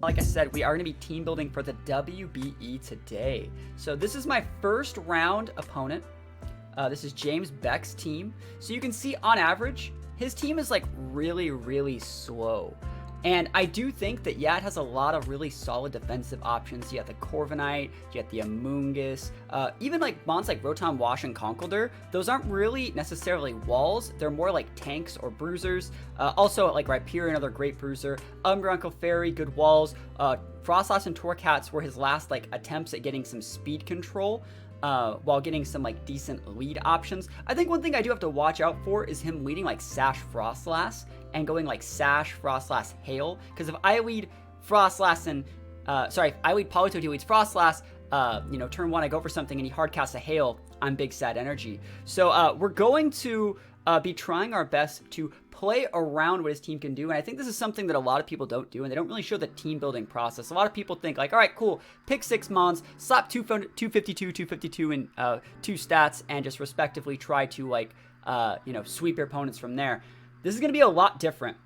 Like I said, we are going to be team building for the WBE today. So this is my first round opponent. This is James Beck's team. So you can see on average, his team is like really slow. And I do think that, yeah, it has a lot of really solid defensive options. You got the Corviknight, you got the Amoonguss, even like mons like Rotom, Wash, and Conkeldurr. Those aren't really necessarily walls. They're more like tanks or bruisers. Also, like Rhyperior, another great bruiser. Umbreon, Clefairy, good walls. Frostlass and Torcats were his last like attempts at getting some speed control. While getting some like decent lead options. I think one thing I do have to watch out for is him leading like Sash Frostlass and going like Sash Frostlass Hail, because if I lead Frostlass and if I lead Politoed, he leads Frostlass, you know, turn 1 I go for something and he hard casts a Hail, I'm big sad energy. So we're going to be trying our best to play around what his team can do, and I think this is something that a lot of people don't do, and they don't really show the team building process. A lot of people think like, all right, cool, pick 6 mons, slap 252, 252 in 2 stats, and just respectively try to like, you know, sweep your opponents from there. This is going to be a lot different.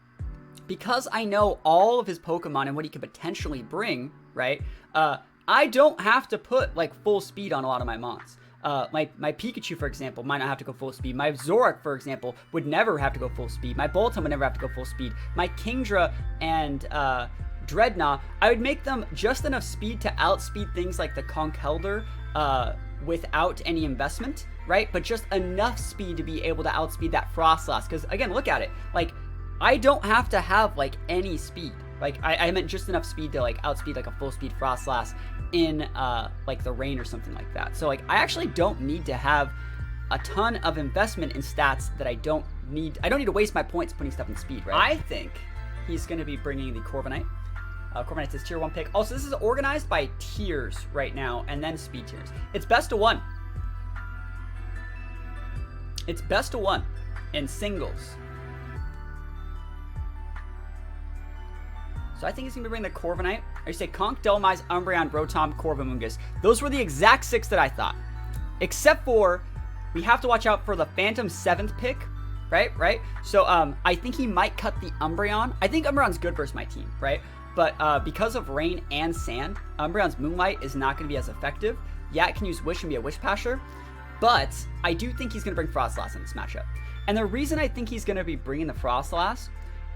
Because I know all of his Pokemon and what he could potentially bring, right, I don't have to put like full speed on a lot of my mons. My Pikachu, for example, might not have to go full speed. My Zoroark, for example, would never have to go full speed. My Bolton would never have to go full speed. My Kingdra and Dreadnought, I would make them just enough speed to outspeed things like the Conkeldurr without any investment, right? But just enough speed to be able to outspeed that Frostlass. Because, again, look at it. Like, I don't have to have, like, any speed. Like, I meant just enough speed to, like, outspeed, like, a full-speed Frostlass in, like, the rain or something like that. So, like, I actually don't need to have a ton of investment in stats that I don't need to waste my points putting stuff in speed, right? I think he's going to be bringing the Corviknight. Corviknight's his tier 1 pick. Also, this is organized by tiers right now, and then speed tiers. It's best of 1. It's best of 1 in singles. So I think he's going to bring the Corviknight. I say Conk, Dhelmise, Umbreon, Rotom, Corviknight. Those were the exact 6 that I thought. Except for, we have to watch out for the Phantom 7th pick, right? So I think he might cut the Umbreon. I think Umbreon's good versus my team, right? But because of rain and sand, Umbreon's Moonlight is not going to be as effective. Yeah, it can use Wish and be a Wish Pasher, but I do think he's going to bring Frostlass in this matchup. And the reason I think he's going to be bringing the Frostlass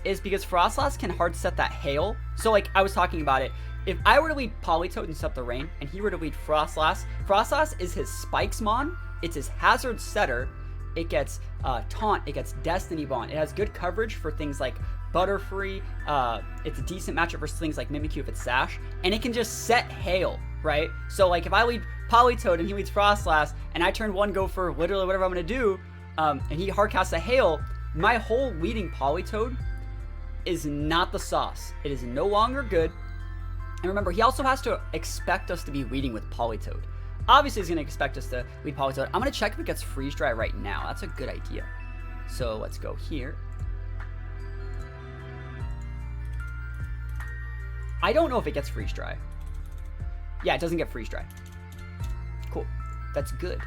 is because Frostlass can hard set that Hail. So like I was talking about it, if I were to lead Politoed and set the rain, and he were to lead Frostlass, Frostlass is his Spikes Mon, it's his Hazard Setter, it gets Taunt, it gets Destiny Bond, it has good coverage for things like Butterfree, it's a decent matchup for things like Mimikyu if it's Sash, and it can just set Hail, right? So like if I lead Politoed and he leads Frostlass, and I turn 1 go for literally whatever I'm going to do, and he hardcasts a Hail, my whole leading Politoed is not the sauce. It is no longer good. And remember, he also has to expect us to be leading with Politoed. Obviously, he's going to expect us to lead Politoed. I'm going to check if it gets Freeze Dry right now. That's a good idea. So let's go here. I don't know if it gets Freeze Dry. Yeah, it doesn't get Freeze Dry. Cool. That's good.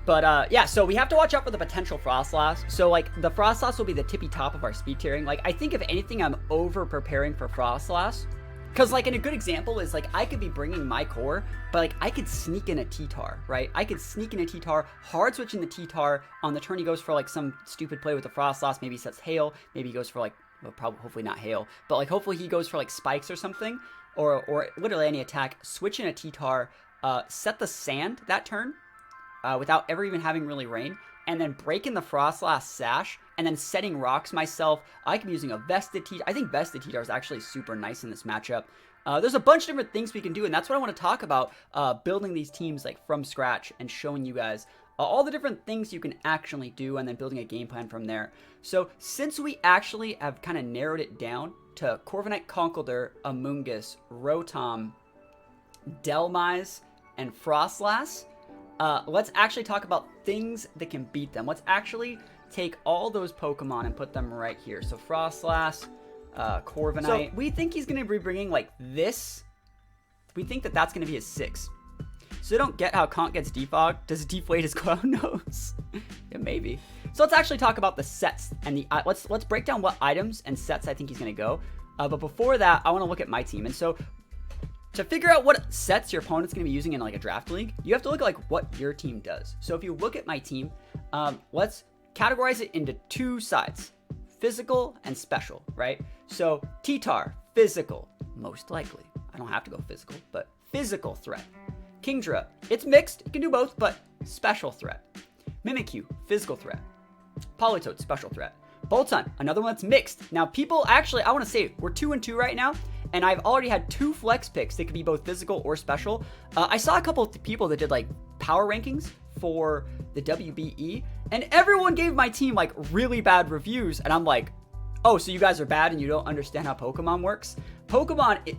But yeah, so we have to watch out for the potential Frostlass. So like the Frostlass will be the tippy top of our speed tiering. Like I think if anything, I'm over preparing for Frostlass. Because like, in a good example is like, I could be bringing my core, but like I could sneak in a T-Tar, right? I could sneak in a T-Tar, hard switch in the T-Tar. On the turn he goes for like some stupid play with the Frostlass. Maybe he sets Hail. Maybe he goes for like, well, probably, hopefully not Hail. But like hopefully he goes for like Spikes or something. Or literally any attack. Switch in a T-Tar. Set the Sand that turn. Without ever even having really rain, and then breaking the Frostlass Sash, and then setting rocks myself. I could be using a Vested T-Tar. I think Vested T-Tar is actually super nice in this matchup. There's a bunch of different things we can do, and that's what I want to talk about, building these teams like from scratch and showing you guys all the different things you can actually do, and then building a game plan from there. So since we actually have kind of narrowed it down to Corviknight, Conkeldurr, Amoonguss, Rotom, Dhelmise, and Frostlass, let's actually talk about things that can beat them. Let's actually take all those Pokemon and put them right here. So Frostlass, Corviknight. So we think he's going to be bringing like this. We think that that's going to be his 6. So I don't get how Conk gets defogged. Does it deflate his clown nose? Yeah, maybe. So let's actually talk about the sets and the let's break down what items and sets I think he's going to go. But before that, I want to look at my team. And so to figure out what sets your opponent's going to be using in like a draft league, you have to look at like what your team does. So if you look at my team, let's categorize it into two sides, physical and special, right? So T-Tar, physical, most likely. I don't have to go physical, but physical threat. Kingdra, it's mixed, it can do both, but special threat. Mimikyu, physical threat. Politoed, special threat. Boltund, another one that's mixed. Now people actually, I want to say we're 2-2 right now, and I've already had 2 flex picks that could be both physical or special. I saw a couple of people that did like power rankings for the WBE, and everyone gave my team like really bad reviews, and I'm like, oh, so you guys are bad and you don't understand how Pokemon works? Pokemon,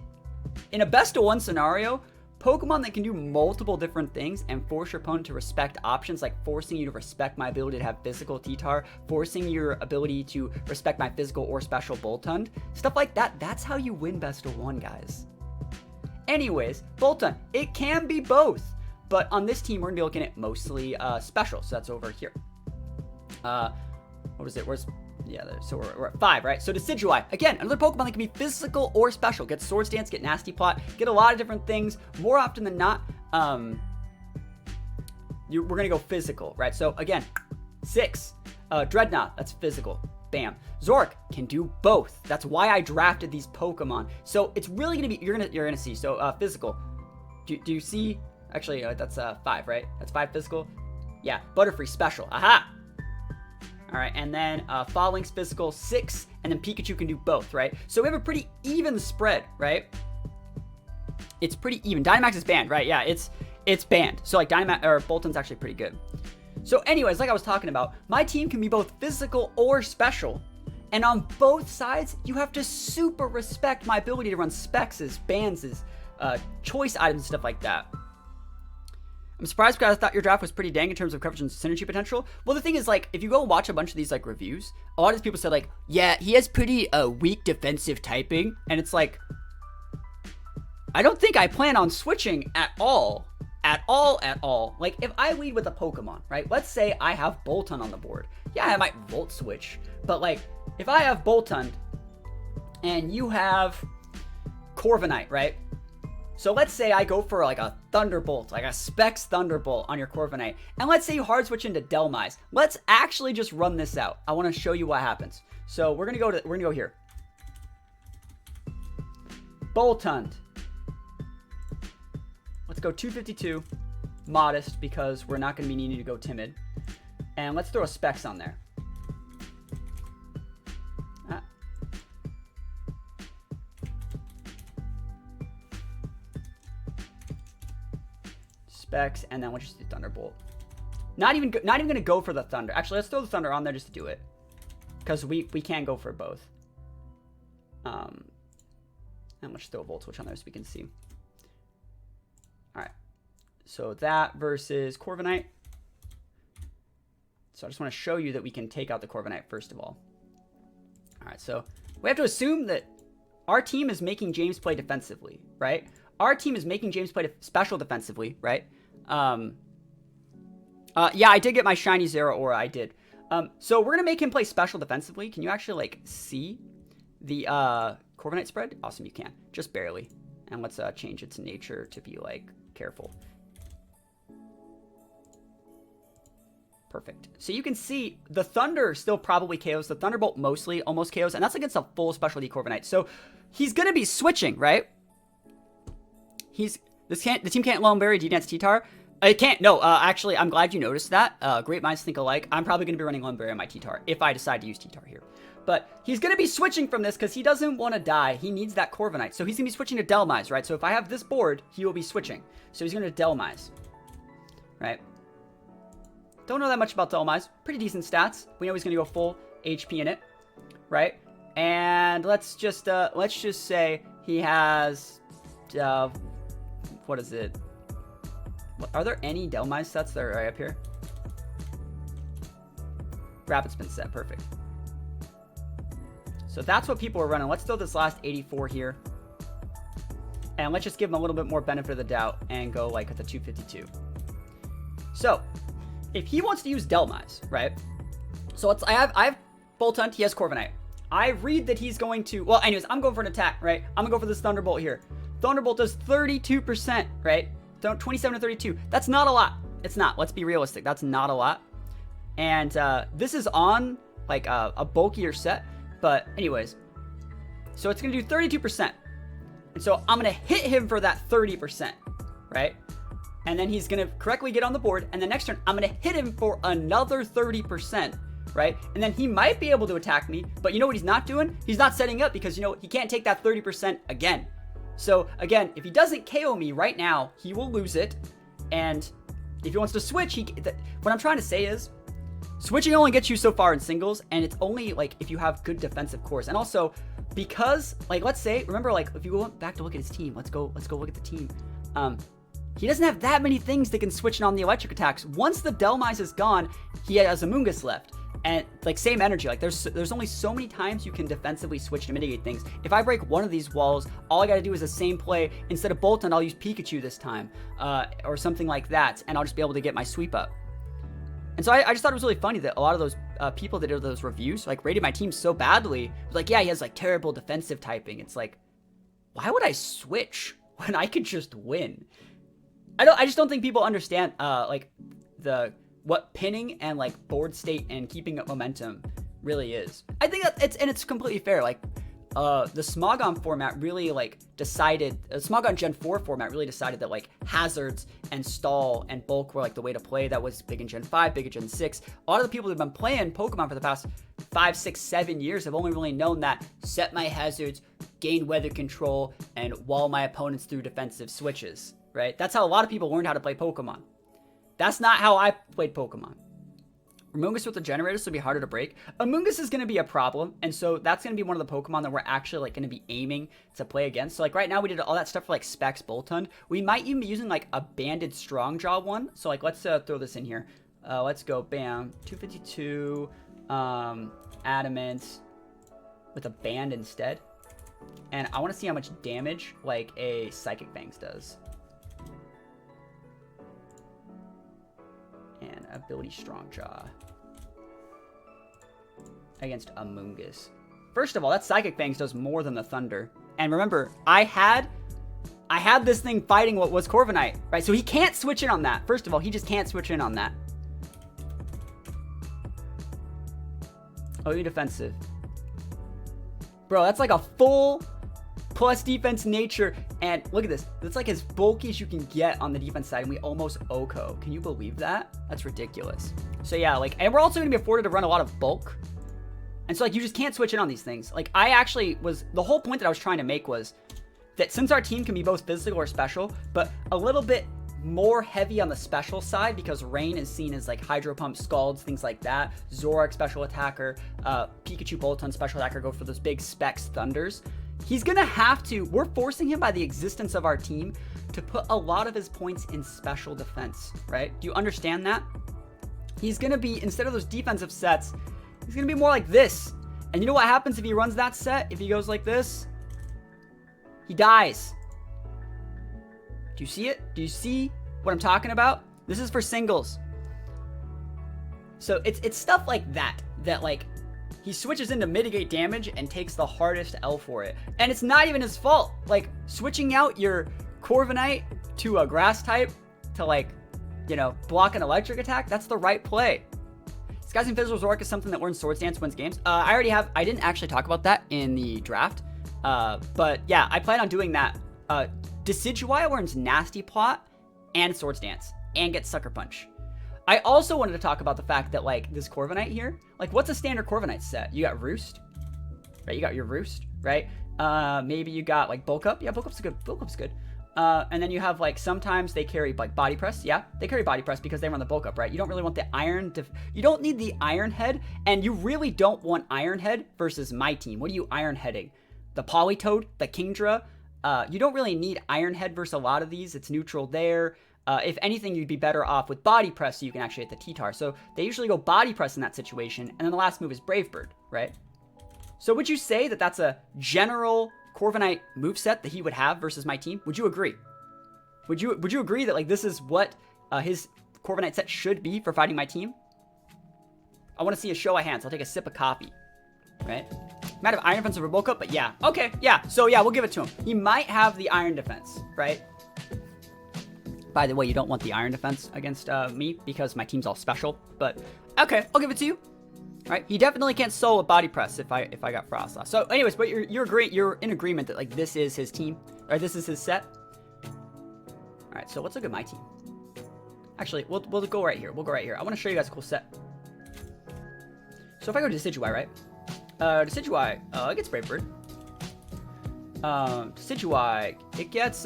in a best of one scenario, Pokemon that can do multiple different things and force your opponent to respect options, like forcing you to respect my ability to have physical T-Tar, forcing your ability to respect my physical or special Boltund, stuff like that. That's how you win best of one, guys. Anyways, Boltund, it can be both, but on this team, we're gonna be looking at mostly special, so that's over here. What was it? So we're at 5, right? So Decidueye, again, another Pokemon that can be physical or special. Get Swords Dance, get Nasty Plot, get a lot of different things. More often than not, we're gonna go physical, right? So again, 6. Dreadnought, that's physical. Bam. Zork can do both. That's why I drafted these Pokemon. So it's really gonna be, you're gonna see. So physical. Do you see? Actually, that's 5, right? That's 5 physical. Yeah, Butterfree special. Aha. All right, and then Following's physical 6, and then Pikachu can do both, right? So we have a pretty even spread, right? It's pretty even. Dynamax is banned, right? Yeah, it's banned. So like Boltund's actually pretty good. So anyways, like I was talking about, my team can be both physical or special, and on both sides, you have to super respect my ability to run specs, bans, choice items, stuff like that. I'm surprised because I thought your draft was pretty dang in terms of coverage and synergy potential. Well, the thing is, like, if you go watch a bunch of these, like, reviews, a lot of people said, like, yeah, he has pretty weak defensive typing. And it's like, I don't think I plan on switching at all. At all. Like, if I lead with a Pokemon, right? Let's say I have Boltund on the board. Yeah, I might Volt Switch. But, like, if I have Boltund and you have Corviknight, right? So let's say I go for like a Thunderbolt, like a Specs Thunderbolt on your Corviknight. And let's say you hard switch into Delmise. Let's actually just run this out. I want to show you what happens. So we're gonna go here. Boltund. Let's go 252. Modest, because we're not gonna be needing to go timid. And let's throw a Specs on there. Specs, and then we'll just do Thunderbolt. Not even gonna go for the Thunder. Actually, let's throw the Thunder on there just to do it, because we can go for both. And let's just throw a Volt Switch on there so we can see. All right, so that versus Corviknight. So I just want to show you that we can take out the Corviknight first of all. All right, so we have to assume that our team is making James play defensively, right? Our team is making James play special defensively, right? Yeah, I did get my shiny Zeraora. I did. So we're gonna make him play special defensively. Can you actually like see the Corviknight spread? Awesome, you can. Just barely. And let's change its nature to be like careful. Perfect. So you can see the Thunder still probably KOs. The Thunderbolt mostly almost KOs, and that's against a full specialty Corviknight. So he's gonna be switching, right? The team can't Lone Berry, D-Dance, T-Tar. It can't. No, actually, I'm glad you noticed that. Great minds think alike. I'm probably going to be running Lone Berry on my T-Tar if I decide to use T-Tar here. But he's going to be switching from this because he doesn't want to die. He needs that Corviknight. So he's going to be switching to Delmise, right? So if I have this board, he will be switching. So he's going to Delmise, right? Don't know that much about Delmise. Pretty decent stats. We know he's going to go full HP in it, right? And let's just say he has... what is it? Are there any Delmise sets that are right up here? Rapid Spin set, perfect. So that's what people are running. Let's throw this last 84 here. And let's just give him a little bit more benefit of the doubt and go like at the 252. So if he wants to use Delmise, right? So I have Boltund, he has Corviknight. I read that he's going to, well, anyways, I'm going for an attack, right? I'm gonna go for this Thunderbolt here. Thunderbolt does 32%, right? 27 to 32. That's not a lot. It's not. Let's be realistic. That's not a lot. And this is on like a bulkier set. But anyways, so it's going to do 32%. And so I'm going to hit him for that 30%, right? And then he's going to correctly get on the board. And the next turn, I'm going to hit him for another 30%, right? And then he might be able to attack me. But you know what he's not doing? He's not setting up because, you know, he can't take that 30% again. So again, if he doesn't KO me right now, he will lose it. And if he wants to switch, what I'm trying to say is, switching only gets you so far in singles, and it's only like if you have good defensive cores. And also, because like let's say, remember, like if you go back to look at his team, let's go look at the team. He doesn't have that many things that can switch in on the electric attacks. Once the Delmise is gone, he has Amoonguss left. And like same energy, like there's only so many times you can defensively switch to mitigate things. If I break one of these walls, all I gotta do is the same play. Instead of Bolton, I'll use Pikachu this time, or something like that, and I'll just be able to get my sweep up. And so I just thought it was really funny that a lot of those people that did those reviews like rated my team so badly. It was like, yeah, he has like terrible defensive typing. It's like, why would I switch when I could just win? I just don't think people understand like what pinning and like board state and keeping up momentum really is. I think that it's completely fair. Like the Smogon format really like decided, Smogon Gen 4 format really decided that like hazards and stall and bulk were like the way to play. That was big in Gen 5, big in Gen 6. A lot of the people that have been playing Pokemon for the past 5, 6, 7 years have only really known that set my hazards, gain weather control, and wall my opponents through defensive switches, right? That's how a lot of people learned how to play Pokemon. That's not how I played Pokemon. Amoonguss with the generators will be harder to break. Amoonguss is going to be a problem, and so that's going to be one of the Pokemon that we're actually like going to be aiming to play against. So like right now we did all that stuff for like Specs Boltund. We might even be using like a banded Strongjaw one. So like let's throw this in here. Let's go, bam, 252 Adamant with a band instead. And I want to see how much damage like a Psychic Fangs does. And ability Strongjaw against Amoonguss. First of all, that Psychic Fangs does more than the Thunder. And remember, I had this thing fighting what was Corviknight, right? So he can't switch in on that. First of all, he just can't switch in on that. Oh, you're defensive. Bro, that's like a full plus defense nature. And look at this. That's like as bulky as you can get on the defense side. And we almost OHKO. Can you believe that? That's ridiculous. So yeah, like, and we're also going to be afforded to run a lot of bulk. And so like, you just can't switch in on these things. Like I actually the whole point that I was trying to make was that since our team can be both physical or special, but a little bit more heavy on the special side because Rain is seen as like Hydro Pump, Scalds, things like that. Zoroark special attacker, Pikachu Boltund special attacker go for those big Specs Thunders. He's gonna have to, we're forcing him by the existence of our team to put a lot of his points in special defense, right? Do you understand that? He's gonna be, instead of those defensive sets, he's gonna be more like this. And you know what happens if he runs that set? If he goes like this? He dies. Do you see it? Do you see what I'm talking about? This is for singles. So it's stuff like that like he switches in to mitigate damage and takes the hardest L for it. And it's not even his fault. Like switching out your Corviknight to a grass type to like, you know, block an electric attack, that's the right play. Disguising Physical Zoroark is something that learns Swords Dance wins games. I didn't actually talk about that in the draft. But yeah, I plan on doing that. Decidueye learns Nasty Plot and Swords Dance and gets Sucker Punch. I also wanted to talk about the fact that like this Corviknight here, like what's a standard Corviknight set? You got Roost, right? You got your Roost, right? Maybe you got like Bulk Up. Yeah, Bulk Up's good. Bulk Up's good. And then you have like sometimes they carry like Body Press. Yeah, they carry Body Press because they run the Bulk Up, right? You don't really want the Iron. You don't need the Iron Head, and you really don't want Iron Head versus my team. What are you Iron Heading? The Politoed, the Kingdra. You don't really need Iron Head versus a lot of these. It's neutral there. If anything, you'd be better off with Body Press so you can actually hit the T-Tar. So they usually go Body Press in that situation, and then the last move is Brave Bird, right? So would you say that that's a general Corviknight moveset that he would have versus my team? Would you agree? Would you agree that like this is what his Corviknight set should be for fighting my team? I want to see a show of hands. I'll take a sip of coffee, right? might have Iron Defense over Bulk Up, but yeah. Okay, yeah. So yeah, we'll give it to him. He might have the Iron Defense, right? By the way, you don't want the Iron Defense against me because my team's all special. But okay, I'll give it to you. All right, he definitely can't solo Body Press if I got Frost Loss. So anyways, but you're in agreement that like this is his team, or this is his set. All right, so let's look at my team. Actually, we'll go right here. We'll go right here. I want to show you guys a cool set. So if I go to Decidueye, right? Decidueye, it gets Brave Bird. Decidueye, it gets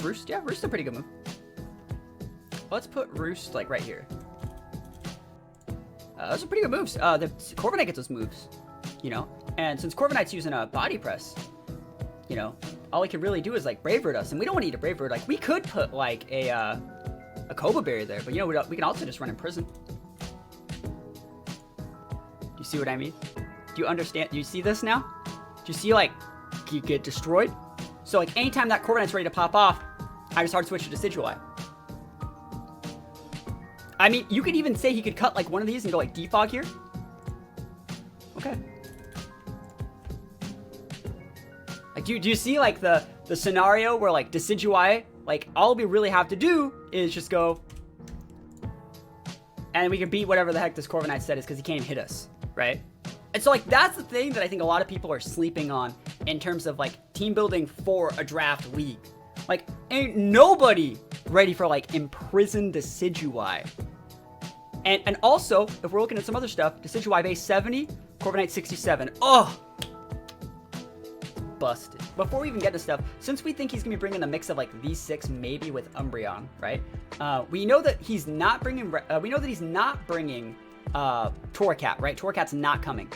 Roost. Yeah, Roost is a pretty good move. Let's put Roost like right here. Those are pretty good moves. The Corviknight gets those moves, you know. And since Corviknight's using a Body Press, you know, all he can really do is like Brave Bird us, and we don't want to eat a Brave Bird. Like we could put like a Koba Berry there, but you know we can also just run in Prison. Do you see what I mean? Do you understand? Do you see this now? Do you see like you get destroyed? So like anytime that Corviknight's ready to pop off, I just hard switch to Decidueye. I mean, you could even say he could cut like one of these and go like Defog here. Okay. Like, do you see like the scenario where like Decidueye, like all we really have to do is just go, and we can beat whatever the heck this Corviknight set is because he can't even hit us, right? And so like that's the thing that I think a lot of people are sleeping on in terms of like team building for a draft league. Like ain't nobody ready for like Imprisoned Decidueye. And also, if we're looking at some other stuff, Decidueye base 70, Corviknight 67. Oh! Busted. Before we even get to stuff, since we think he's going to be bringing a mix of like these 6 maybe with Umbreon, right? We know that he's not bringing, Torracat, right? Torracat's not coming.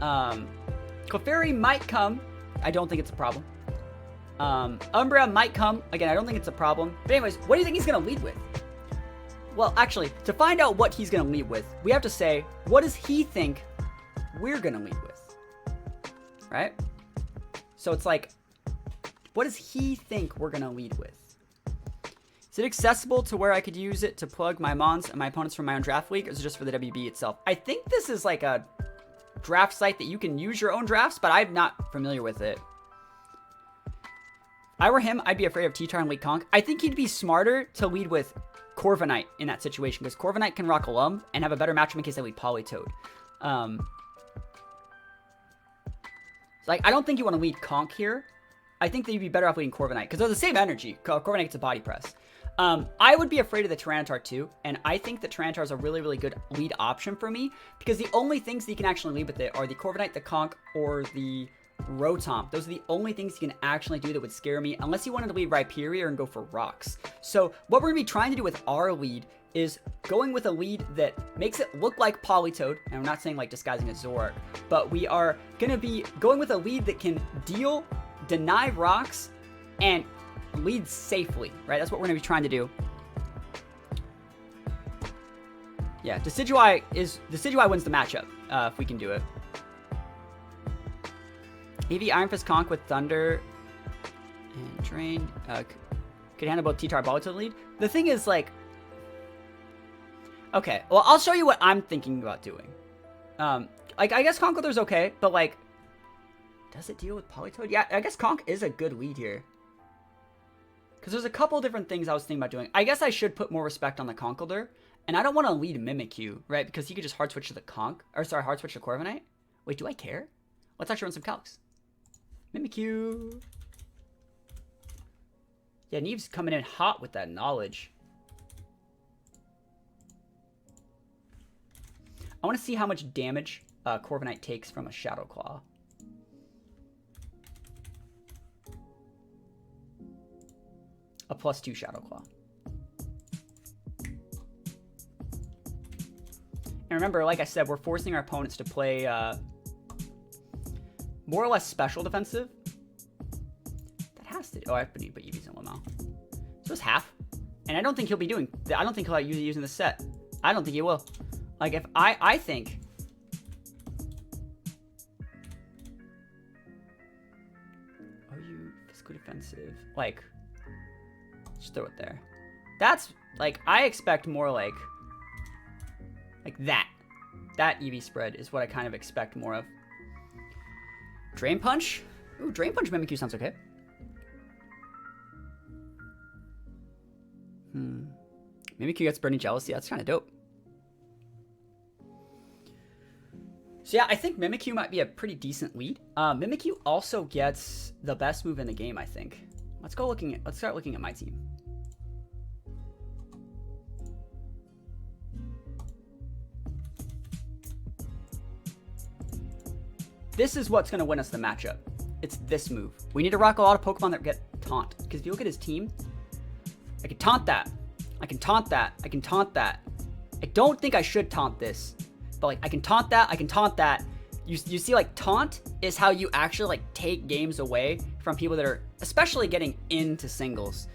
Clefairy might come. I don't think it's a problem. Umbreon might come. Again, I don't think it's a problem. But anyways, what do you think he's going to lead with? Well, actually, to find out what he's going to lead with, we have to say, what does he think we're going to lead with? Right? So it's like, what does he think we're going to lead with? Is it accessible to where I could use it to plug my mons and my opponents from my own draft league, or is it just for the WBE itself? I think this is like a draft site that you can use your own drafts, but I'm not familiar with it. If I were him, I'd be afraid of T-Tar and Lead Conk. I think he'd be smarter to lead with Corviknight in that situation, because Corviknight can rock Alum and have a better matchup in case I lead Politoed. Like, I don't think you want to lead Conk here. I think that you'd be better off leading Corviknight, because they're the same energy. Corviknight gets a Body Press. I would be afraid of the Tyranitar too, and I think that Tyranitar is a really, really good lead option for me, because the only things that you can actually lead with it are the Corviknight, the Conk, or the Rotom. Those are the only things you can actually do that would scare me, unless you wanted to lead Rhyperior and go for rocks. So what we're going to be trying to do with our lead is going with a lead that makes it look like Politoed, and I'm not saying like disguising as Zoroark, but we are going to be going with a lead that can deny rocks, and lead safely, right? That's what we're going to be trying to do. Yeah, Decidueye wins the matchup, if we can do it. EV Iron Fist Conk with Thunder and Drain could handle both T-Tar Politoed lead. The thing is, like, okay, well, I'll show you what I'm thinking about doing. Like, I guess Conkeldur's okay, but like, does it deal with Politoed? Yeah, I guess Conk is a good lead here. Because there's a couple different things I was thinking about doing. I guess I should put more respect on the Conkeldurr, and I don't want to lead Mimikyu, right? Because he could just hard switch to the hard switch to Corviknight. Wait, do I care? Let's actually run some calcs. Mimikyu. Yeah, Neve's coming in hot with that knowledge. I want to see how much damage Corviknight takes from a Shadow Claw. A +2 Shadow Claw. And remember, like I said, we're forcing our opponents to play more or less special defensive. That has to. Oh, I have to put EVs in Lamau. So it's half. And I don't think he'll be doing. I don't think he'll be using the set. I don't think he will. Like, if I think. Are you physical defensive? Like, just throw it there. That's like, I expect more like that. That EV spread is what I kind of expect more of. Drain Punch? Ooh, Drain Punch Mimikyu sounds okay. Mimikyu gets Burning Jealousy. That's kind of dope. So yeah, I think Mimikyu might be a pretty decent lead. Mimikyu also gets the best move in the game, I think. Let's start looking at my team. This is what's going to win us the matchup. It's this move. We need to rock a lot of Pokemon that get taunt. Because if you look at his team, I can taunt that. I can taunt that. I can taunt that. I don't think I should taunt this. But like, I can taunt that. I can taunt that. You see, like, taunt is how you actually like take games away from people that are especially getting into singles.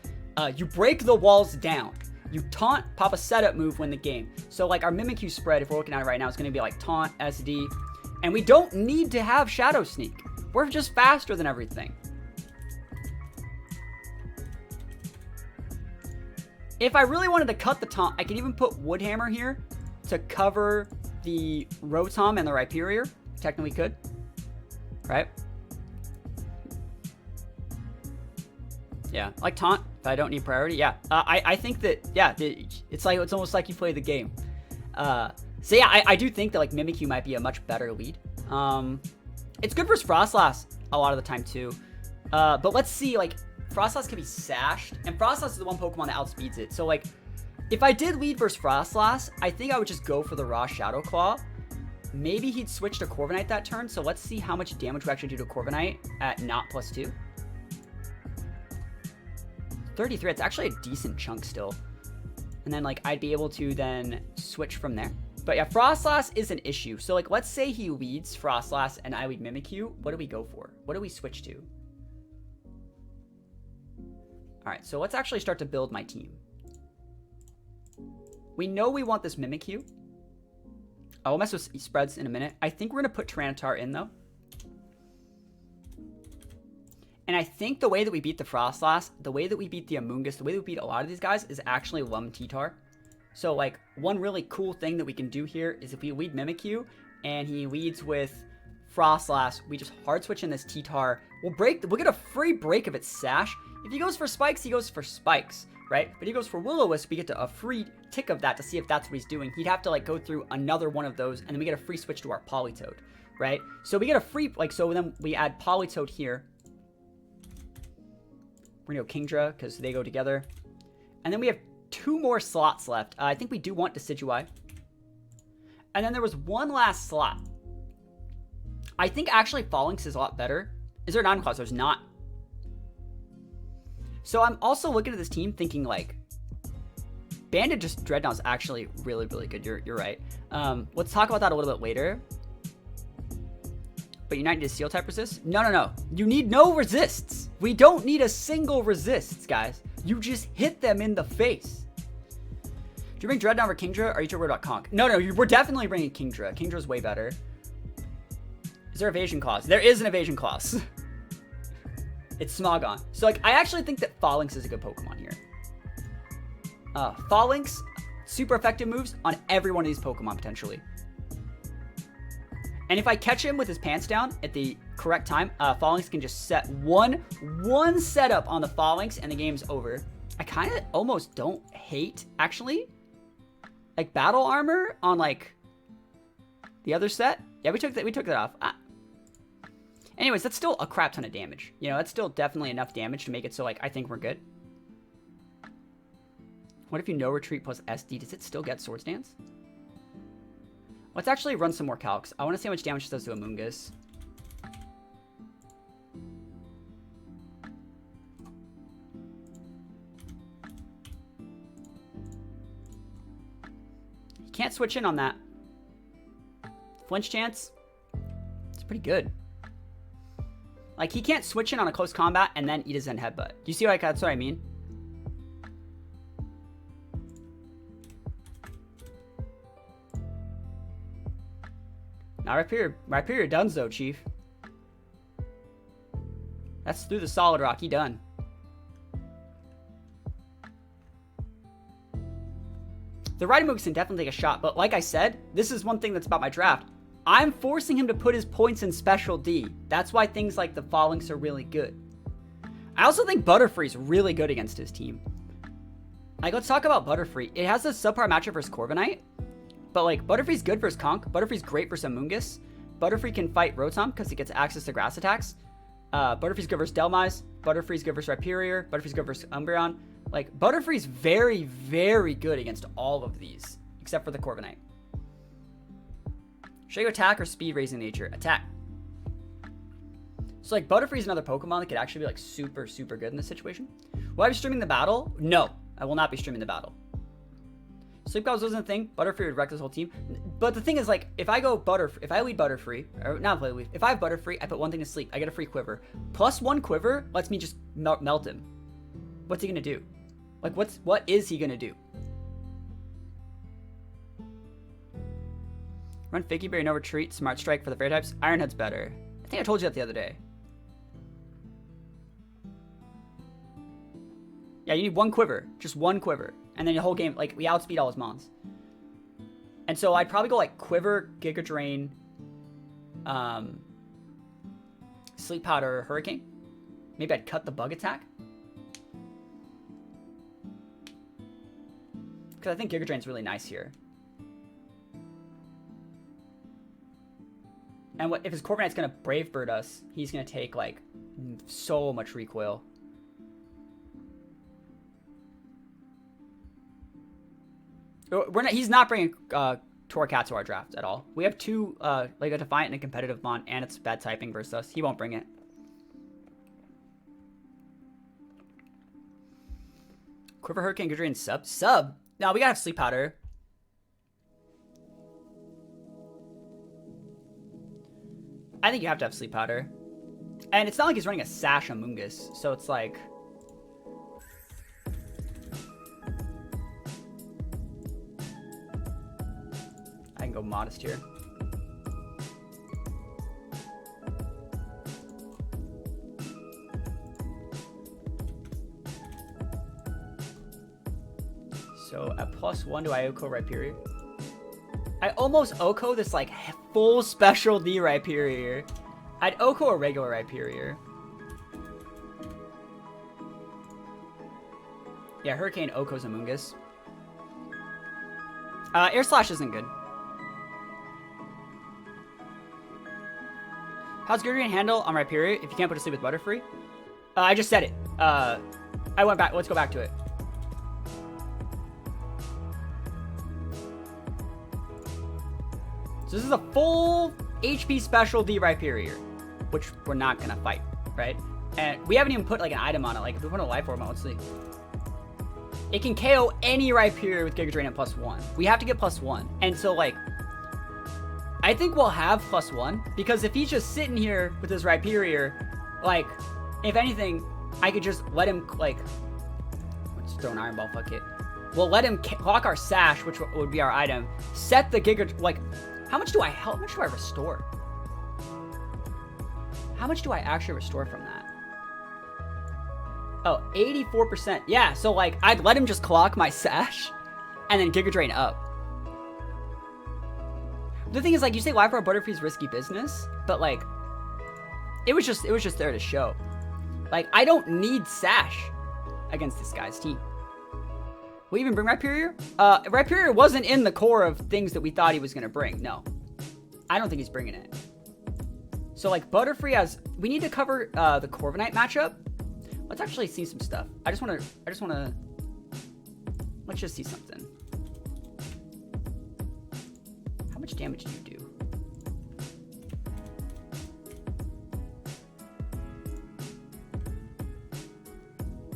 You break the walls down. You taunt, pop a setup move, win the game. So like our Mimikyu spread, if we're looking at it right now, it's going to be like taunt, SD. And we don't need to have Shadow Sneak. We're just faster than everything. If I really wanted to cut the taunt, I could even put Woodhammer here to cover the Rotom and the Rhyperior. Technically could. Right? Yeah, like taunt, if I don't need priority. Yeah, I think that, yeah, it's almost like you play the game. So yeah, I do think that like Mimikyu might be a much better lead. It's good versus Frostlass a lot of the time too. But let's see, like Frostlass can be sashed, and Frostlass is the one Pokemon that outspeeds it. So like, if I did lead versus Frostlass, I think I would just go for the raw Shadow Claw. Maybe he'd switch to Corviknight that turn. So let's see how much damage we actually do to Corviknight at not +2. 33. It's actually a decent chunk still. And then like I'd be able to then switch from there. But yeah, Frostlass is an issue. So like, let's say he leads Frostlass and I lead Mimikyu. What do we go for? What do we switch to? All right, so let's actually start to build my team. We know we want this Mimikyu. I'll mess with spreads in a minute. I think we're going to put Tyranitar in though. And I think the way that we beat the Frostlass, the way that we beat the Amoonguss, the way that we beat a lot of these guys is actually Lumtitar. So like, one really cool thing that we can do here is if we lead Mimikyu and he leads with Frostlass, we just hard switch in this T-Tar. We'll get a free break of its Sash. If he goes for Spikes, he goes for Spikes, right? But he goes for Will-O-Wisp, we get a free tick of that to see if that's what he's doing. He'd have to like go through another one of those, and then we get a free switch to our Politoed, right? So we get a free, like, so then we add Politoed here. We're gonna go Kingdra, because they go together. And then we have 2 more slots left. I think we do want Decidueye. And then there was one last slot. I think actually Phalanx is a lot better. Is there a non-class? There's not. So I'm also looking at this team thinking like, Banded just Dreadnought's actually really, really good. You're right. Let's talk about that a little bit later. But you might need a Steel type resist? No. You need no resists. We don't need a single resists, guys. You just hit them in the face. Do you bring Dreadnought over Kingdra, or are you worried about Conk? No, we're definitely bringing Kingdra. Kingdra's way better. Is there evasion clause? There is an evasion clause. It's Smogon. So like, I actually think that Phalanx is a good Pokemon here. Phalanx, super effective moves on every one of these Pokemon potentially. And if I catch him with his pants down at the correct time, Phalanx can just set one setup on the Phalanx and the game's over. I kind of almost don't hate, actually, like battle armor on like the other set. Yeah, we took that off. Anyways, that's still a crap ton of damage. You know, that's still definitely enough damage to make it so like I think we're good. What if you no retreat plus SD? Does it still get Swords Dance? Let's actually run some more calcs. I want to see how much damage this does to Amoonguss. He can't switch in on that. Flinch chance. It's pretty good. Like, he can't switch in on a close combat and then eat a Zen Headbutt. Do you see like that's what I mean? Now Rhyperior donezo, Chief. That's through the Solid Rock. He done. The Riding Moves can definitely take a shot, but like I said, this is one thing that's about my draft. I'm forcing him to put his points in Special D. That's why things like the Fallinks are really good. I also think Butterfree's really good against his team. Like, let's talk about Butterfree. It has a subpar matchup versus Corviknight, but like Butterfree's good versus Conk. Butterfree's great versus Amoonguss. Butterfree can fight Rotom because he gets access to grass attacks. Butterfree's good versus Delmise. Butterfree's good versus Rhyperior. Butterfree's good versus Umbreon. Like, Butterfree's very, very good against all of these, except for the Corviknight. Should I go attack or speed raising nature? Attack. So like Butterfree's another Pokemon that could actually be like super, super good in this situation. Will I be streaming the battle? No, I will not be streaming the battle. Sleep Goggles wasn't a thing. Butterfree would wreck this whole team. But the thing is, like, if I lead Butterfree, or not lead, if I have Butterfree, I put one thing to sleep. I get a free quiver. Plus one quiver lets me just melt him. What's he gonna do? Like, what is he gonna do? Run Figgy Berry, no retreat. Smart Strike for the Fairy types. Iron Head's better. I think I told you that the other day. Yeah, you need one quiver. Just one quiver. And then the whole game, like, we outspeed all his mons. And so I'd probably go, like, Quiver, Giga Drain, Sleep Powder, Hurricane. Maybe I'd cut the Bug Attack. Because I think Giga Drain's really nice here. And what if his Corviknight's going to Brave Bird us, he's going to take, like, so much recoil. He's not bringing Torracat to our draft at all. We have two, like a Defiant and a Competitive Mon, and it's bad typing versus us. He won't bring it. Quiver, Hurricane, Giga Drain, Sub. No, we gotta have Sleep Powder. I think you have to have Sleep Powder. And it's not like he's running a Sash Amoonguss, so it's like... I can go Modest here. So at +1, do I Oko Rhyperior? I almost Oko this like full Special D Rhyperior. I'd Oko a regular Rhyperior. Yeah, Hurricane Oko's Amoonguss. Air Slash isn't good. How's Giga handle on Rhyperior if you can't put to sleep with Butterfree? I just said it. I went back. Let's go back to it. So this is a full HP Special D Rhyperior, which we're not gonna fight, right? And we haven't even put like an item on it. Like if we put a Life Orb on, let's see. It can KO any Rhyperior with Giga Drain at +1. We have to get +1, and so like. I think we'll have +1, because if he's just sitting here with his Rhyperior, like, if anything, I could just let him, like, let's throw an Iron Ball, fuck it. We'll let him clock our Sash, which would be our item, set the Giga, like, how much do I restore? How much do I actually restore from that? Oh, 84%. Yeah, so, like, I'd let him just clock my Sash, and then Giga Drain up. The thing is, like, you say Life Orb Butterfree's risky business, but like, it was just there to show. Like, I don't need Sash against this guy's team. Will you even bring Rhyperior? Rhyperior wasn't in the core of things that we thought he was gonna bring. No, I don't think he's bringing it. So like, Butterfree has. We need to cover the Corviknight matchup. Let's actually see some stuff. I just wanna. Let's just see something. How much damage do you do?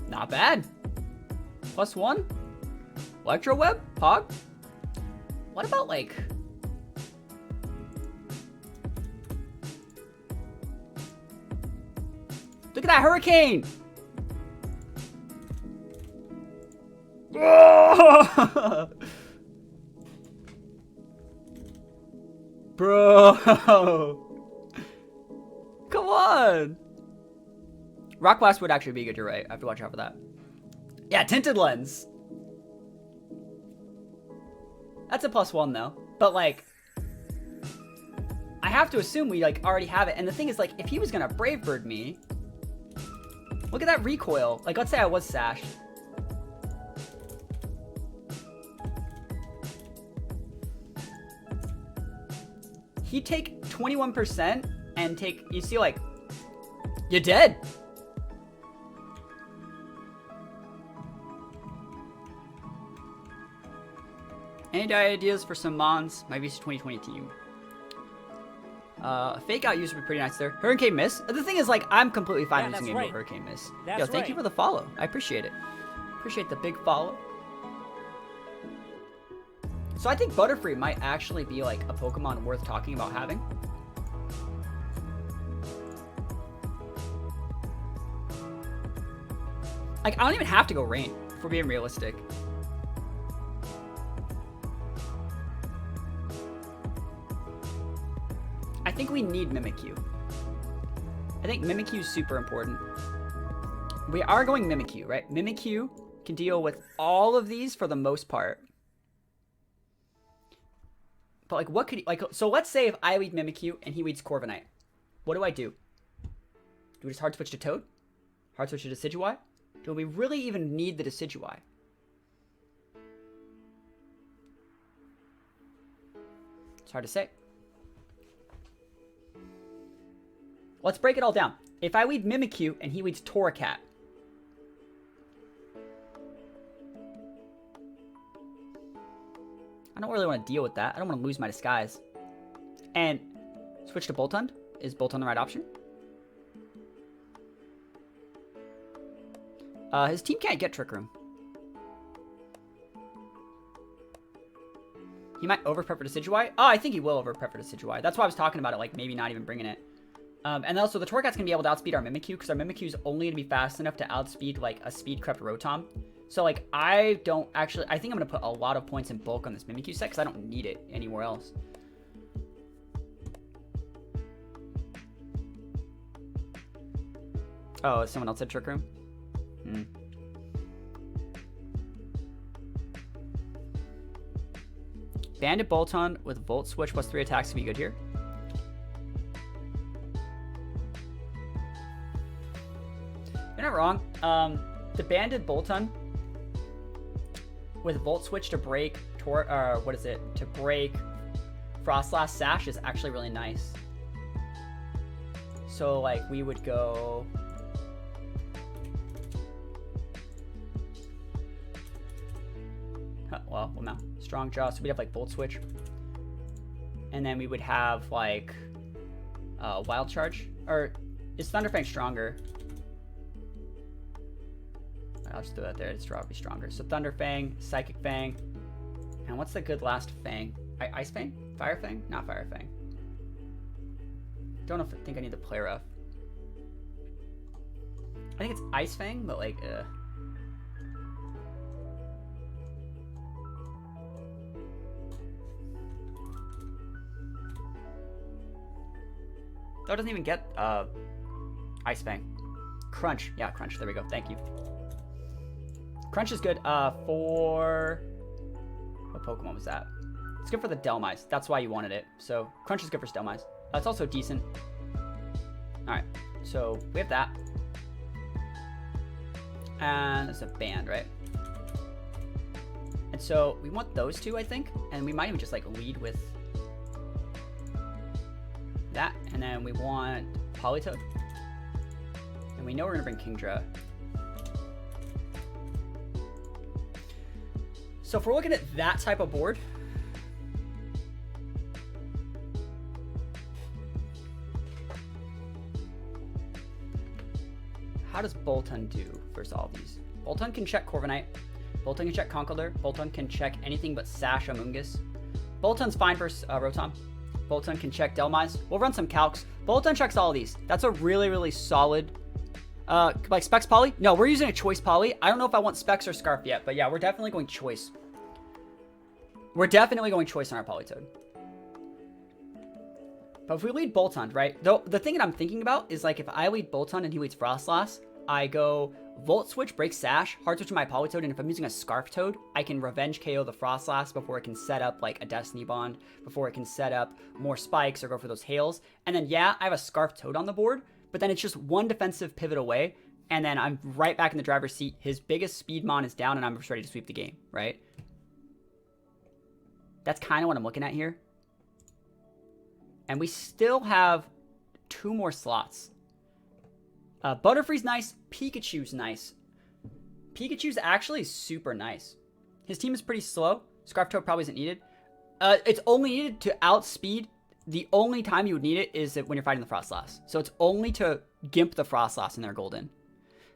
Not bad. +1. Electro Web? Pog? What about like... Look at that Hurricane! Bro! Come on! Rock Blast would actually be good, you're right. I have to watch out for that. Yeah, Tinted Lens. That's a +1 though. But like... I have to assume we like already have it. And the thing is, like, if he was gonna Brave Bird me, look at that recoil. Like, let's say I was Sash. He'd take 21% and take, you see, like, you're dead. Any ideas for some Mons? My VC 2020 team. Fake out use would be pretty nice there. Hurricane Miss. The thing is, like, I'm completely fine using a Hurricane Miss. Yo, thank you for the follow. I appreciate it. Appreciate the big follow. So I think Butterfree might actually be like a Pokemon worth talking about having. Like, I don't even have to go rain, if we're being realistic. I think we need Mimikyu. I think Mimikyu is super important. We are going Mimikyu, right? Mimikyu can deal with all of these for the most part. But, like, what could he, like, so let's say if I lead Mimikyu and he leads Corviknight. What do? Do we just hard switch to Toad? Hard switch to Decidueye? Do we really even need the Decidueye? It's hard to say. Let's break it all down. If I lead Mimikyu and he leads Torracat. I don't really want to deal with that. I don't want to lose my disguise. And switch to Boltund. Is Boltund the right option? His team can't get Trick Room. He might overprep for Decidueye. Oh, I think he will overprep for Decidueye. That's why I was talking about it, like maybe not even bringing it. And also the Torracat's going to be able to outspeed our Mimikyu because our Mimikyu is only going to be fast enough to outspeed like a speed crept Rotom. So, like, I think I'm going to put a lot of points in bulk on this Mimikyu set because I don't need it anywhere else. Oh, someone else said Trick Room? Bandit Boltund with Volt Switch plus 3 attacks can be good here. You're not wrong. The Bandit Boltund with Volt Switch to break to break Frostlass Sash is actually really nice. So like we would go well no. Strong Jaw, so we'd have like Volt Switch. And then we would have like Wild Charge. Or is Thunderfang stronger? I'll just throw that there. It's probably stronger. So Thunder Fang, Psychic Fang, and what's the good last Fang? Ice Fang? Fire Fang? Not Fire Fang. Don't think I need the play rough. I think it's Ice Fang, but like, Oh, it doesn't even get Ice Fang. Crunch. Yeah, Crunch. There we go. Thank you. Crunch is good for... What Pokemon was that? It's good for the Delmise. That's why you wanted it. So Crunch is good for Delmise. It's also decent. Alright. So we have that. And it's a band, right? And so we want those two, I think. And we might even just like lead with that. And then we want Politoed. And we know we're going to bring Kingdra. So if we're looking at that type of board, how does Boltund do versus all these? Boltund can check Corviknight. Boltund can check Conkeldurr. Boltund can check anything but Sash Amoonguss. Boltund's fine versus Rotom. Boltund can check Delmise. We'll run some calcs. Boltund checks all of these. That's a really, really solid... like Specs Poly? No, we're using a Choice Poly. I don't know if I want Specs or Scarf yet, but yeah, we're definitely going Choice. We're definitely going Choice on our Politoed. But if we lead Boltund, right? Though the thing that I'm thinking about is like if I lead Boltund and he leads Frostlass, I go Volt Switch breaks Sash, Hard Switch to my Politoed, and if I'm using a Scarf Toad, I can Revenge KO the Frostlass before it can set up like a Destiny Bond, before it can set up more spikes or go for those hails. And then yeah, I have a Scarf Toad on the board, but then it's just one defensive pivot away, and then I'm right back in the driver's seat. His biggest speed mon is down, and I'm just ready to sweep the game, right? That's kind of what I'm looking at here. And we still have 2 more slots. Butterfree's nice. Pikachu's nice. Pikachu's actually super nice. His team is pretty slow. Scarf Toad probably isn't needed. It's only needed to outspeed. The only time you would need it is when you're fighting the Frostlass. So it's only to gimp the Frostlass in their golden.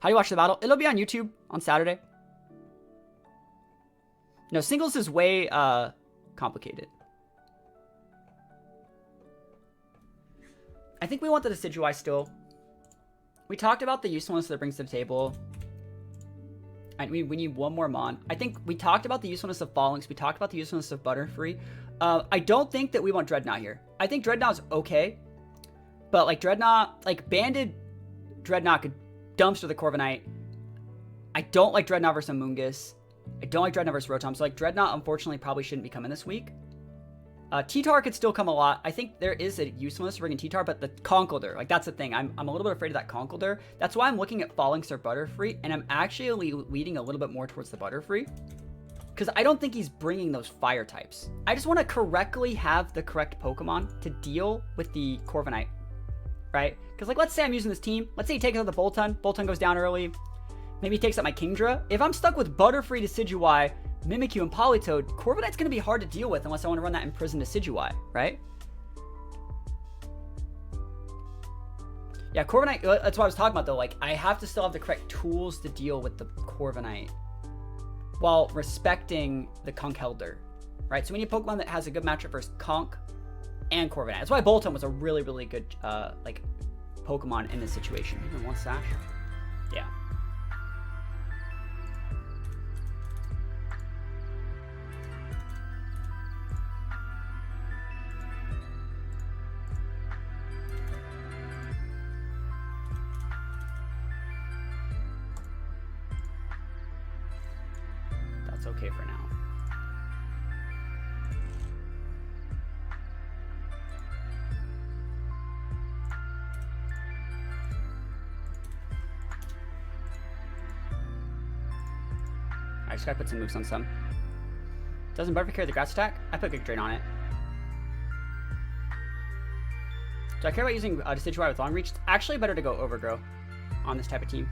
How do you watch the battle? It'll be on YouTube on Saturday. No, singles is way complicated. I think we want the Decidueye still. We talked about the usefulness that it brings to the table. And we need one more mon. I think we talked about the usefulness of Phalanx. We talked about the usefulness of Butterfree. I don't think that we want Dreadnought here. I think Dreadnought's okay. But like Dreadnought, like Banded Dreadnought could dumpster the Corviknight. I don't like Dreadnought versus Amoonguss. I don't like Dreadnought versus Rotom. So like Dreadnought unfortunately probably shouldn't be coming this week. T-Tar could still come a lot. I think there is a usefulness to bringing T-Tar, but the Conkeldurr, like that's the thing. I'm a little bit afraid of that Conkeldurr. That's why I'm looking at Phalanx or Butterfree, and I'm actually leading a little bit more towards the Butterfree. Because I don't think he's bringing those fire types. I just want to correctly have the correct Pokemon to deal with the Corviknight, right? Because like, let's say I'm using this team. Let's say he takes out the Boltund. Boltund goes down early. Maybe he takes out my Kingdra. If I'm stuck with Butterfree, Decidueye, Mimikyu, and Politoed, Corviknight's going to be hard to deal with unless I want to run that Imprisoned Decidueye, right? Yeah, Corviknight, that's what I was talking about though. Like, I have to still have the correct tools to deal with the Corviknight while respecting the Conkeldurr, right? So we need a Pokemon that has a good matchup versus Conk and Corviknight. That's why Boltund was a really, really good like Pokemon in this situation. Even one Sash? Yeah. That's okay for now. I just gotta put some moves on some. Doesn't Butterfree carry the grass attack? I put Big Drain on it. Do I care about using Decidueye with Long Reach? It's actually better to go Overgrow on this type of team.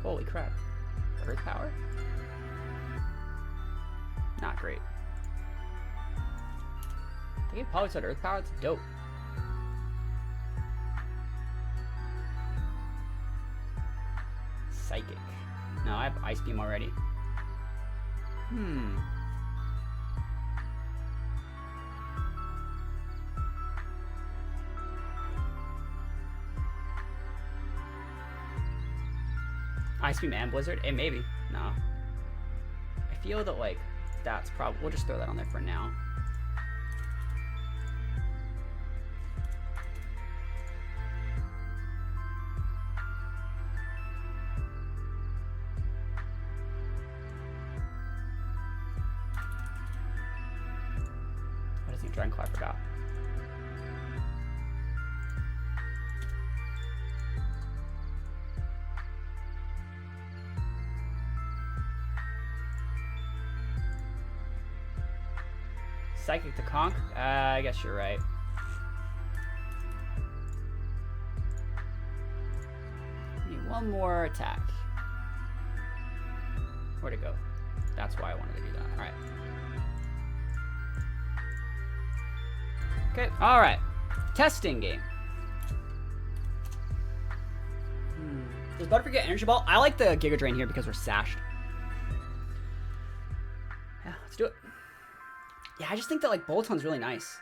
Holy crap. Earth Power? Not great. They gave Politoed Earth Power? That's dope. Psychic. No, I have Ice Beam already. Ice Beam and Blizzard? It maybe. No. I feel that like that's probably, we'll just throw that on there for now. What does he Dragon Claw? I forgot. Psychic to Conk? I guess you're right. Need one more attack. Where'd it go? That's why I wanted to do that. Alright. Okay, alright. Testing game. Does Butterfree get Energy Ball? I like the Giga Drain here because we're sashed. Yeah, let's do it. Yeah, I just think that, like, Boltund's really nice.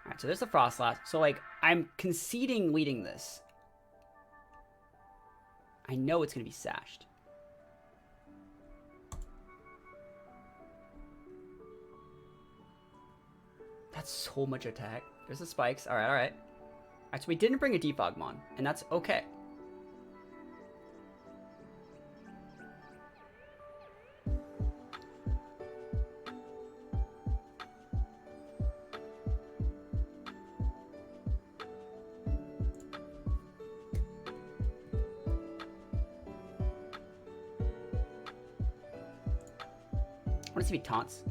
Alright, so there's the Frostlass. So, like, I'm conceding leading this. I know it's going to be sashed. That's so much attack. There's the spikes. All right, all right. All right, so we didn't bring a Defogmon, and that's okay. I want to see if he taunts.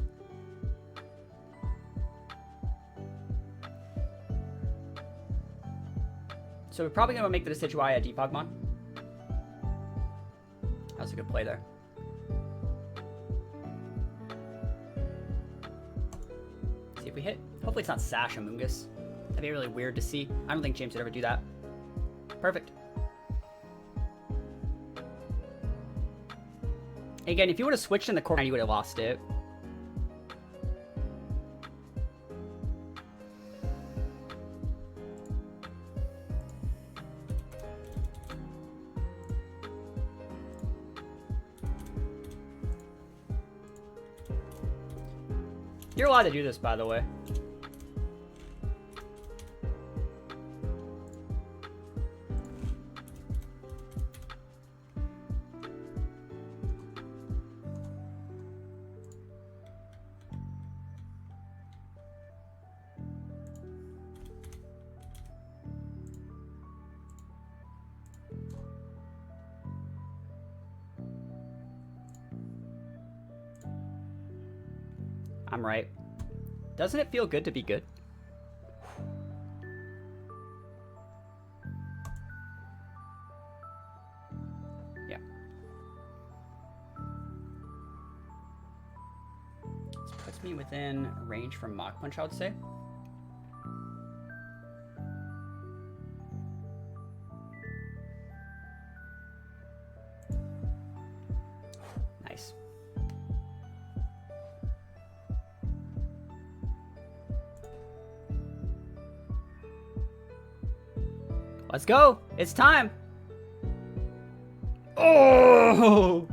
So we're probably going to make the Decidueye a Defogmon. That was a good play there. See if we hit. Hopefully it's not Sash Amoongus. That'd be really weird to see. I don't think James would ever do that. Perfect. Again, if you would have switched in the corner, you would have lost it. You're allowed to do this, by the way. I'm right. Doesn't it feel good to be good? Yeah. This puts me within range from Mach Punch, I would say. Nice. Let's go. It's time. Oh!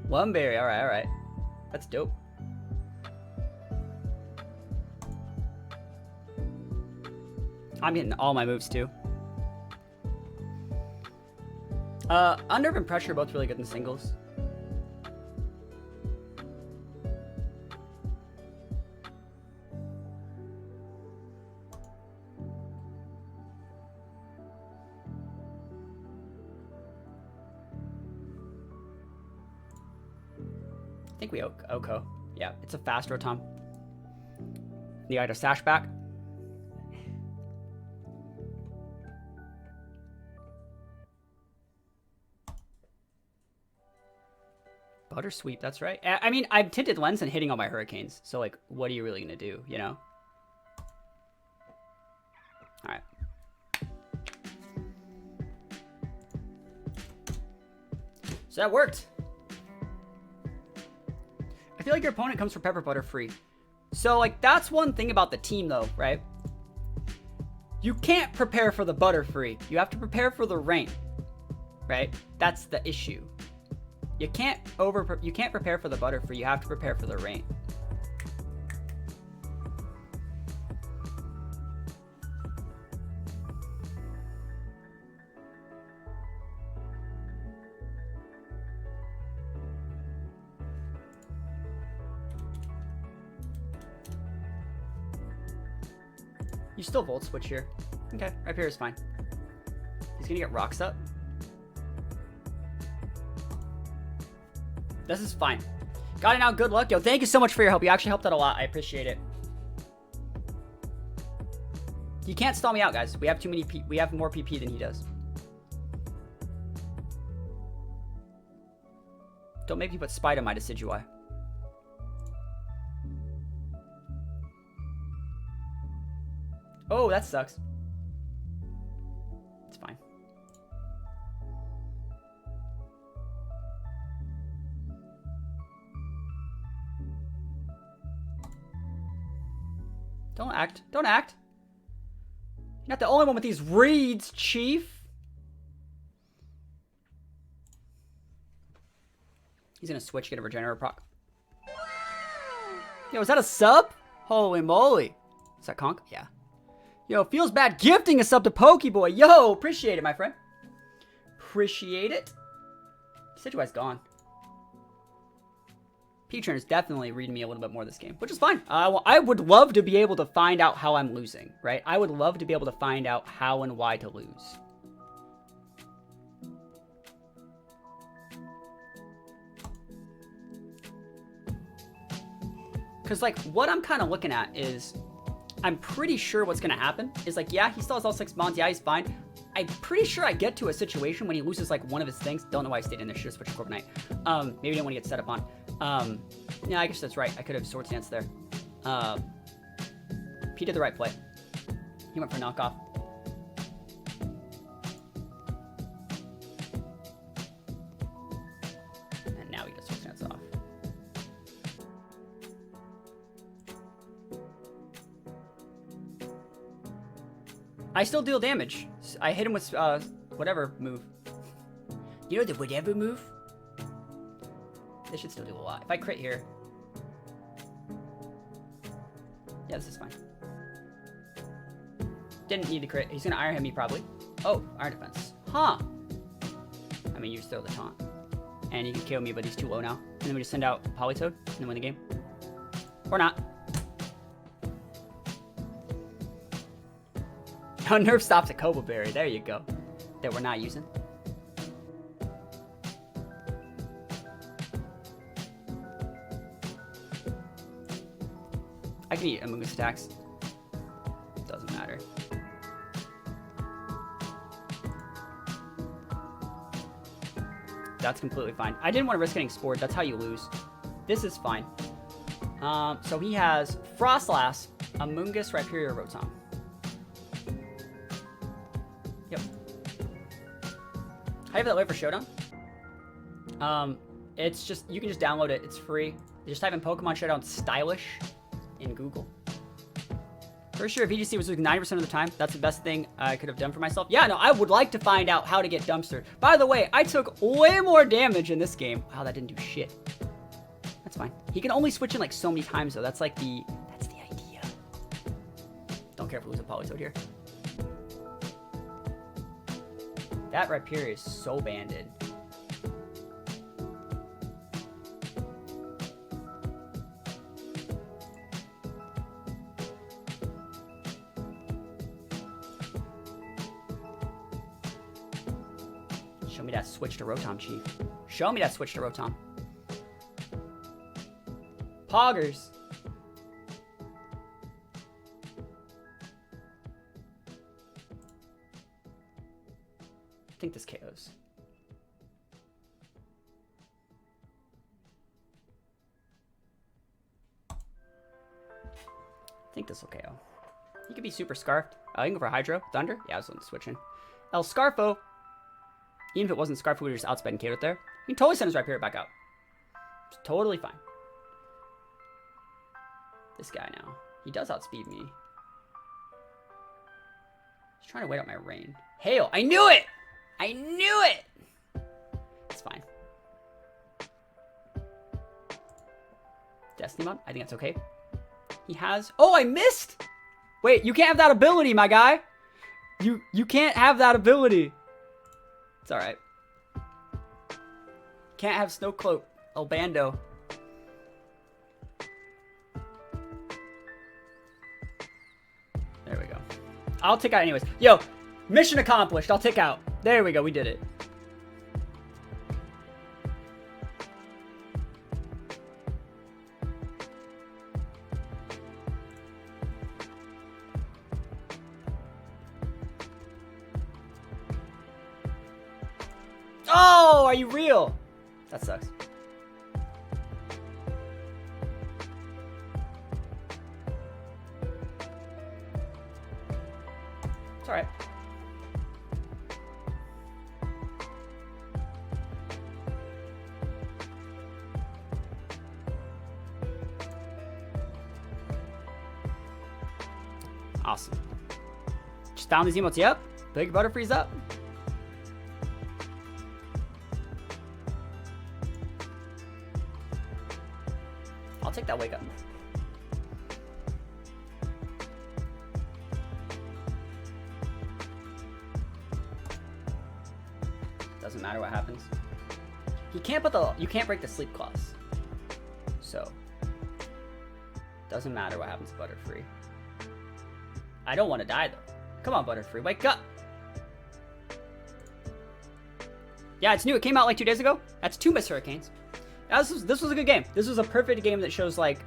One berry. All right, all right. That's dope. I'm hitting all my moves too. Unnerve and Pressure are both really good in singles. I think we Oko. Yeah, it's a fast Rotom. You got our Sash back. Butter Sweep, that's right. I mean, I'm Tinted Lens and hitting all my Hurricanes. So, like, what are you really going to do, you know? All right. So that worked. I feel like your opponent comes for Pepper Butterfree. So, like, that's one thing about the team, though, right? You can't prepare for the Butterfree. You have to prepare for the rain, right? That's the issue. You can't prepare for the Butterfree. You have to prepare for the rain. You still Volt Switch here. Okay, right here is fine. He's gonna get Rocks up. This is fine. Got it now. Good luck. Yo, thank you so much for your help. You actually helped out a lot. I appreciate it. You can't stall me out, guys. We have too many we have more PP than he does. Don't make me put Spite on my Decidueye. Oh, that sucks. It's fine. Don't act. Don't act. You're not the only one with these reads, Chief. He's gonna switch, get a regenerator proc. Yo, is that a sub? Holy moly. Is that conk? Yeah. Yo, feels bad gifting a sub to Pokeboy. Yo, appreciate it, my friend. Appreciate it. Decidueye's gone. P-Turn is definitely reading me a little bit more this game, which is fine. I would love to be able to find out how I'm losing, right? I would love to be able to find out how and why to lose. Because, like, what I'm kind of looking at is, I'm pretty sure what's going to happen is, like, yeah, he still has all 6 bonds. Yeah, he's fine. I'm pretty sure I get to a situation when he loses, like, one of his things. Don't know why I stayed in there. Should have switched to Corviknight. Maybe I didn't want to get set up on. Yeah, I guess that's right. I could have Swords Dance there. He did the right play. He went for knockoff. And now he does Swords Dance off. I still deal damage. I hit him with whatever move. You know the whatever move? This should still do a lot. If I crit here. Yeah, this is fine. Didn't need to crit. He's gonna Iron Hit me probably. Oh, Iron Defense. Huh. I mean, you just throw the taunt. And you can kill me, but he's too low now. And then we just send out Politoed and then win the game. Or not. Oh, Nerf stops at Cobble Berry. There you go. That we're not using. I can eat Amoonguss attacks. Doesn't matter. That's completely fine. I didn't want to risk getting spored. That's how you lose. This is fine. So he has Frostlass, Amoonguss, Rhyperior, Rotom. Yep. How do you have that way for Showdown? It's just, you can just download it. It's free. You just type in Pokemon Showdown Stylish in Google. For sure, if VGC was losing 90% of the time, that's the best thing I could have done for myself. Yeah, no, I would like to find out how to get dumpstered. By the way, I took way more damage in this game. Wow, that didn't do shit. That's fine. He can only switch in like so many times though. That's like that's the idea. Don't care if we lose a Politoed here. That Rhyperior is so banded. Show me that switch to Rotom, Chief. Show me that switch to Rotom. Poggers. I think this KOs. I think this will KO. He could be super scarfed. You can go for Hydro. Thunder? Yeah, I was switching. El Scarfo. Even if it wasn't Scarfo, we would just outsped and KO'd it there. He can totally send his Rhyperior back out. It's totally fine. This guy now. He does outspeed me. He's trying to wait out my rain. Hail! I knew it! I knew it! It's fine. Destiny mod? I think that's okay. He has... Oh, I missed! Wait, you can't have that ability, my guy! You can't have that ability. It's alright. Can't have Snow Cloak. Albando. There we go. I'll tick out anyways. Yo, mission accomplished. I'll tick out. There we go. We did it. Oh, are you real? That sucks. It's alright. Awesome. Just found these emotes. Yep. Big Butterfrees up. I'll take that wake up. Doesn't matter what happens. You can't break the sleep clause. So doesn't matter what happens to Butterfree. I don't want to die though. Come on, Butterfree, wake up. Yeah, it's new. It came out like 2 days ago. That's 2 missed hurricanes. This was a good game. This was a perfect game that shows like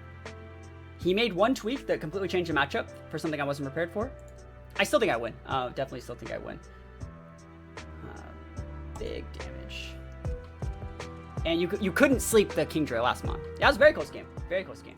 he made one tweak that completely changed the matchup for something I wasn't prepared for. I still think I win. Definitely still think I win. Big damage. And you couldn't sleep the Kingdra last month. That was a very close game. Very close game.